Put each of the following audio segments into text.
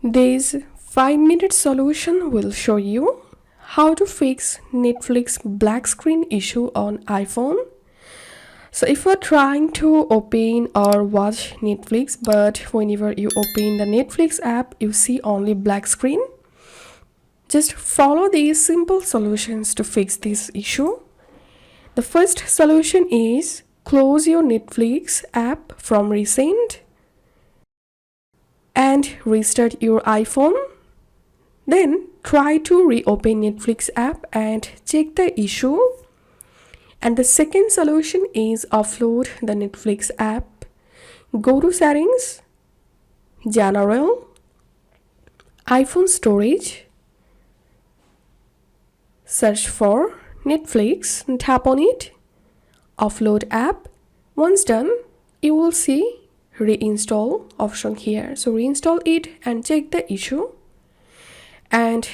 This 5-minute solution will show you how to fix Netflix black screen issue on iPhone. So if you're trying to open or watch Netflix, but whenever you open the Netflix app, you see only black screen, just follow these simple solutions to fix this issue. The first solution is close your Netflix app from recent and restart your iPhone. Then try to reopen Netflix app and check the issue. And the second solution is offload the Netflix app. Go to settings, general, iPhone storage, search for Netflix and tap on it, offload app. Once done, you will see reinstall option here. So reinstall it and check the issue. And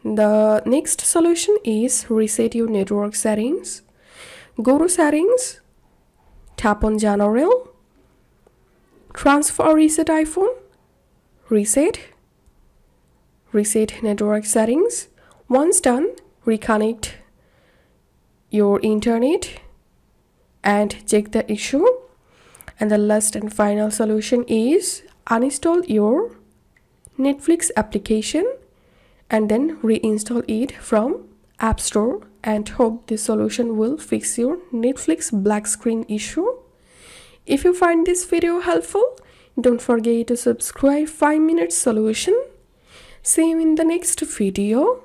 the next solution is reset your network settings. Go to settings, tap on general, transfer or reset iPhone, reset network settings. Once done, reconnect your internet and check the issue. And the last and final solution is uninstall your Netflix application and then reinstall it from App Store, and hope this solution will fix your Netflix black screen issue. If you find this video helpful, don't forget to subscribe 5-minute solution. See you in the next video.